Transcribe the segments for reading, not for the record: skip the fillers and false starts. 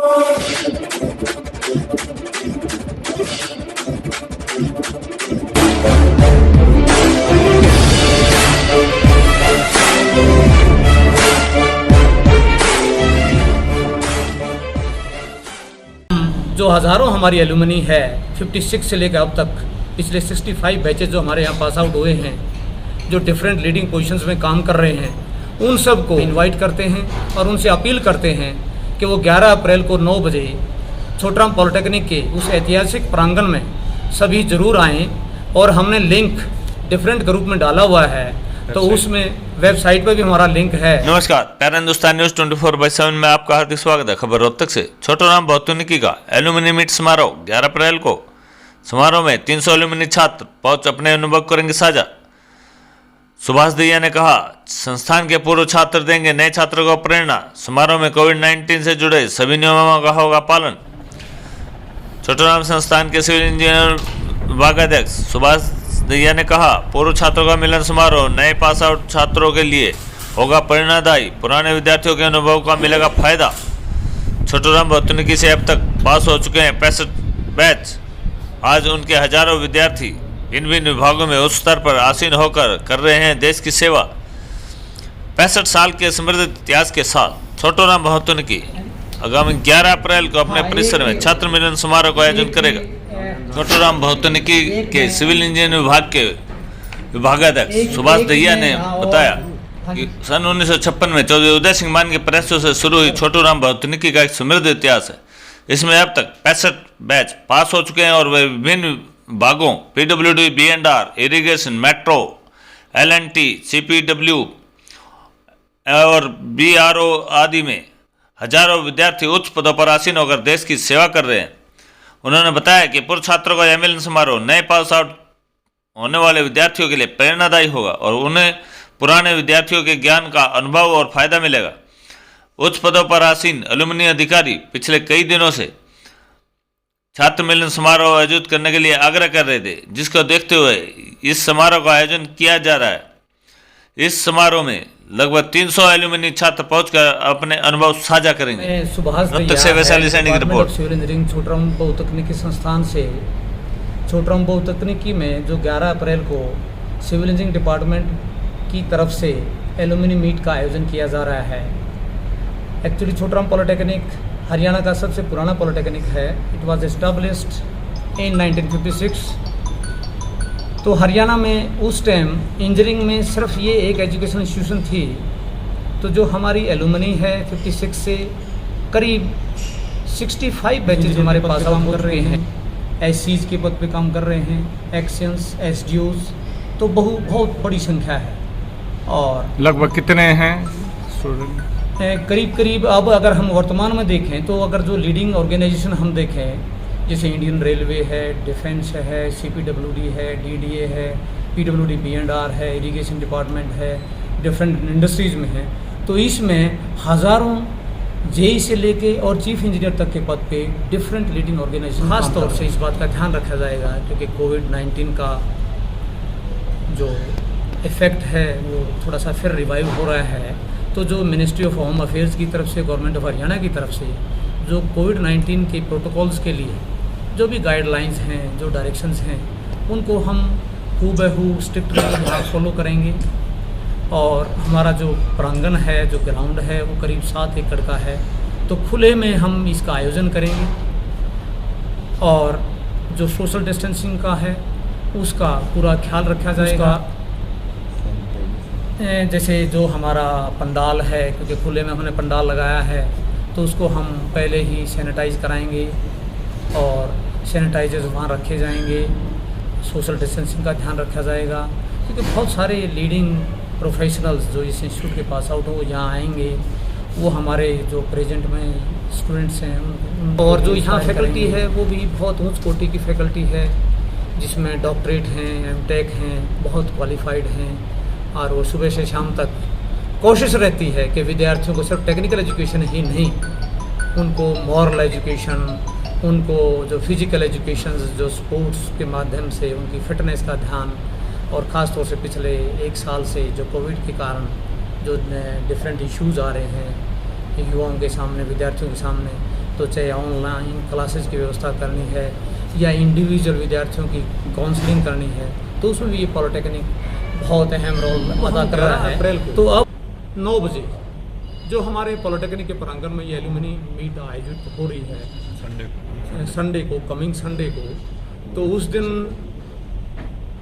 जो हज़ारों हमारी एलुमनी है 56 से लेकर अब तक पिछले 65 बैचेज जो हमारे यहाँ पास आउट हुए हैं, जो डिफरेंट लीडिंग पोजीशंस में काम कर रहे हैं, उन सब को इनवाइट करते हैं और उनसे अपील करते हैं कि वो 11 अप्रैल को 9 बजे छोटाराम पॉलिटेक्निक के उस ऐतिहासिक प्रांगण में सभी जरूर आएँ। और हमने लिंक डिफरेंट ग्रुप में डाला हुआ है, तो उसमें वेबसाइट पर भी हमारा लिंक है। नमस्कार, प्यारा हिंदुस्तान न्यूज 24/7 में आपका हार्दिक स्वागत है। खबर रोहतक से छोटाराम बहुतनिकी का एल्यूमिनी मीट समारोह 11 अप्रैल को। समारोह में 300 एल्यूमिनी छात्र पहुंच अपने अनुभव करेंगे साझा। सुभाष दहिया ने कहा, संस्थान के पूर्व छात्र देंगे नए छात्रों को प्रेरणा। समारोह में कोविड-19 से जुड़े सभी नियमों का होगा पालन। छोटाराम संस्थान के सिविल इंजीनियर विभागाध्यक्ष सुभाष दहिया ने कहा, पूर्व छात्रों का मिलन समारोह नए पास आउट छात्रों के लिए होगा प्रेरणादायी। पुराने विद्यार्थियों के अनुभव का मिलेगा फायदा। छोटाराम बहुतनिकी से अब तक पास हो चुके हैं 65 बैच। आज उनके हजारों विद्यार्थी भिन्न भिन्न विभागों में उच्च स्तर पर आसीन होकर कर रहे हैं देश की सेवा। 65 साल के समृद्ध इतिहास के साथ छोटाराम बहुतनिकी आगामी 11 अप्रैल को अपने परिसर में छात्र मिलन समारोह का आयोजन करेगा। छोटाराम बहुतनिकी के सिविल इंजीनियरिंग विभाग के विभागाध्यक्ष सुभाष दहिया ने बताया कि सन 1956 में चौधरी उदय सिंह मान के प्रयासों से शुरू हुई छोटाराम बहुतनिकी का एक समृद्ध इतिहास है। इसमें अब तक 65 बैच पास हो चुके हैं और वे विभिन्न विभागों PWD, B&R, irrigation, metro, L&T, CPW और BRO आदि में हजारों विद्यार्थी उच्च पदों पर आसीन होकर देश की सेवा कर रहे हैं। उन्होंने बताया कि पूर्व छात्रों का यह मिलन समारोह नए पास आउट होने वाले विद्यार्थियों के लिए प्रेरणादायी होगा और उन्हें पुराने विद्यार्थियों के ज्ञान का अनुभव और फायदा मिलेगा। उच्च पदों पर आसीन एलुमनी अधिकारी पिछले कई दिनों से छात्र मिलन समारोह आयोजित करने के लिए आग्रह कर रहे थे, जिसको देखते हुए इस समारोह का आयोजन किया जा रहा है। इस समारोह में लगभग 300 एल्यूमिनी छात्र पहुंचकर अपने अनुभव साझा करेंगे। सुभाष से वैशाली सैनिक रिपोर्ट। सिविल इंजीनियरिंग छोटाराम बहुतनिकी संस्थान से छोटाराम बहुतनिकी में जो 11 अप्रैल को सिविल इंजीनियरिंग डिपार्टमेंट की तरफ से एल्यूमिनी मीट का आयोजन किया जा रहा है। एक्चुअली छोटाराम पॉलिटेक्निक हरियाणा का सबसे पुराना पॉलिटेक्निक है। It was established in 1956। तो हरियाणा में उस टाइम इंजीनियरिंग में सिर्फ ये एक एजुकेशन इंस्टीट्यूशन थी। तो जो हमारी एलुमनी है 56 से करीब 65 बैचेज हमारे पास काम कर रहे हैं। एससीज के पद पे काम कर रहे हैं, एक्शंस, एसडीओज, तो बहुत बड़ी संख्या है। और लगभग कितने हैं स्टूडेंट? करीब अब अगर हम वर्तमान में देखें तो अगर जो लीडिंग ऑर्गेनाइजेशन हम देखें, जैसे इंडियन रेलवे है, डिफेंस है, CPWD है, DDA है, PWD B&R है, इरिगेशन डिपार्टमेंट है, डिफरेंट इंडस्ट्रीज़ में है। तो इसमें हज़ारों JE से लेके और चीफ इंजीनियर तक के पद पे डिफरेंट लीडिंग ऑर्गेनाइजेशन। खास तौर से इस बात का ध्यान रखा जाएगा क्योंकि कोविड-19 का जो इफ़ेक्ट है वो थोड़ा सा फिर रिवाइव हो रहा है। तो जो मिनिस्ट्री ऑफ होम अफेयर्स की तरफ से, गवर्नमेंट ऑफ हरियाणा की तरफ से जो कोविड-19 के प्रोटोकॉल्स के लिए जो भी गाइडलाइंस हैं, जो डायरेक्शंस हैं, उनको हम हूबहू स्ट्रिक्टली फॉलो करेंगे। और हमारा जो प्रांगण है, जो ग्राउंड है, वो करीब 7 एकड़ का है। तो खुले में हम इसका आयोजन करेंगे और जो सोशल डिस्टेंसिंग का है उसका पूरा ख्याल रखा जाएगा। जैसे जो हमारा पंडाल है, क्योंकि खुले में हमने पंडाल लगाया है, तो उसको हम पहले ही सैनिटाइज कराएंगे और सैनिटाइजर्स वहाँ रखे जाएंगे। सोशल डिस्टेंसिंग का ध्यान रखा जाएगा क्योंकि बहुत सारे लीडिंग प्रोफेशनल्स जो इस इंस्टीट्यूट के पास आउट हो यहाँ आएंगे। वो हमारे जो प्रेजेंट में स्टूडेंट्स हैं और जो यहाँ फैकल्टी है वो भी बहुत उच्च कोटि की फैकल्टी है, जिसमें डॉक्टरेट हैं, MTech हैं, बहुत क्वालिफाइड हैं। और वो सुबह से शाम तक कोशिश रहती है कि विद्यार्थियों को सिर्फ टेक्निकल एजुकेशन ही नहीं, उनको मॉरल एजुकेशन, उनको जो फिजिकल एजुकेशन, जो स्पोर्ट्स के माध्यम से उनकी फिटनेस का ध्यान, और ख़ास तौर से पिछले 1 साल से जो कोविड के कारण जो डिफरेंट इश्यूज़ आ रहे हैं युवाओं के सामने, विद्यार्थियों के सामने, तो चाहे ऑनलाइन क्लासेस की व्यवस्था करनी है या इंडिविजुअल विद्यार्थियों की काउंसलिंग करनी है, तो उसमें भी ये पॉलिटेक्निक बहुत अहम रोल अदा कर रहा है। तो अब 9 बजे जो हमारे पॉलिटेक्निक के प्रांगण में ये एल्यूमिनी मीट आयोजित हो रही है संडे को, कमिंग संडे को, तो उस दिन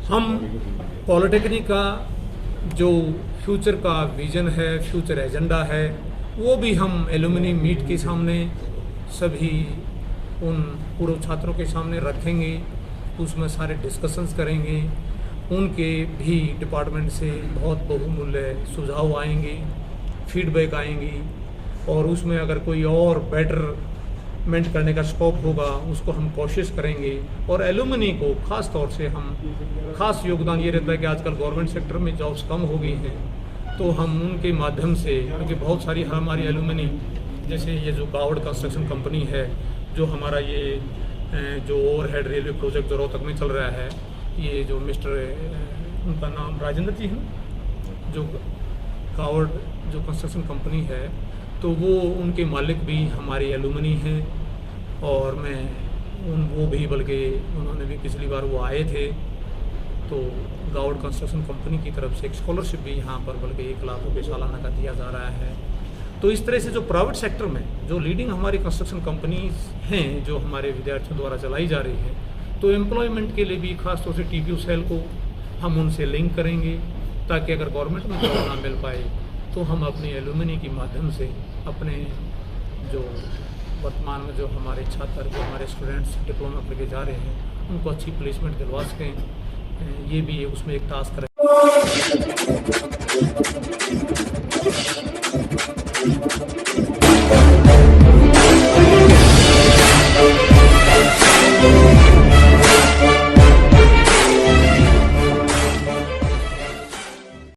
हम पॉलिटेक्निक का जो फ्यूचर का विजन है, फ्यूचर एजेंडा है, वो भी हम एल्यूमिनी मीट के सामने सभी उन पूर्व छात्रों के सामने रखेंगे। उसमें सारे डिस्कशंस करेंगे, उनके भी डिपार्टमेंट से बहुत बहुमूल्य सुझाव आएंगे, फीडबैक आएंगी, और उसमें अगर कोई और बेटरमेंट करने का स्कोप होगा उसको हम कोशिश करेंगे। और एल्यूमिनी को ख़ास तौर से हम खास योगदान ये रहता है कि आजकल गवर्नमेंट सेक्टर में जॉब्स कम हो गई हैं, तो हम उनके माध्यम से, क्योंकि बहुत सारी हमारी एल्यूमिनी, जैसे ये जो गावड़ कंस्ट्रक्शन कंपनी है, जो हमारा ये जो ओवरहेड रेलवे प्रोजेक्ट जो रोहतक में चल रहा है, ये जो उनका नाम राजेंद्र जी हैं, जो गावड़ जो कंस्ट्रक्शन कंपनी है, तो उनके मालिक भी हमारे एल्यूमिनी हैं। और वो भी, बल्कि उन्होंने भी पिछली बार वो आए थे, तो गावड़ कंस्ट्रक्शन कंपनी की तरफ से एक स्कॉलरशिप भी यहाँ पर बल्कि 1 लाख रुपये सालाना का दिया जा रहा है। तो इस तरह से जो प्राइवेट सेक्टर में जो लीडिंग हमारी कंस्ट्रक्शन कंपनीज हैं, जो हमारे विद्यार्थियों द्वारा चलाई जा रही है, तो एम्प्लॉयमेंट के लिए भी खासतौर से TPU सेल को हम उनसे लिंक करेंगे, ताकि अगर गवर्नमेंट में जॉब ना मिल पाए तो हम अपनी एल्यूमिनी के माध्यम से अपने जो वर्तमान में जो हमारे छात्र, जो हमारे स्टूडेंट्स डिप्लोमा करके जा रहे हैं, उनको अच्छी प्लेसमेंट दिलवा सकें। ये भी उसमें एक टास्क है।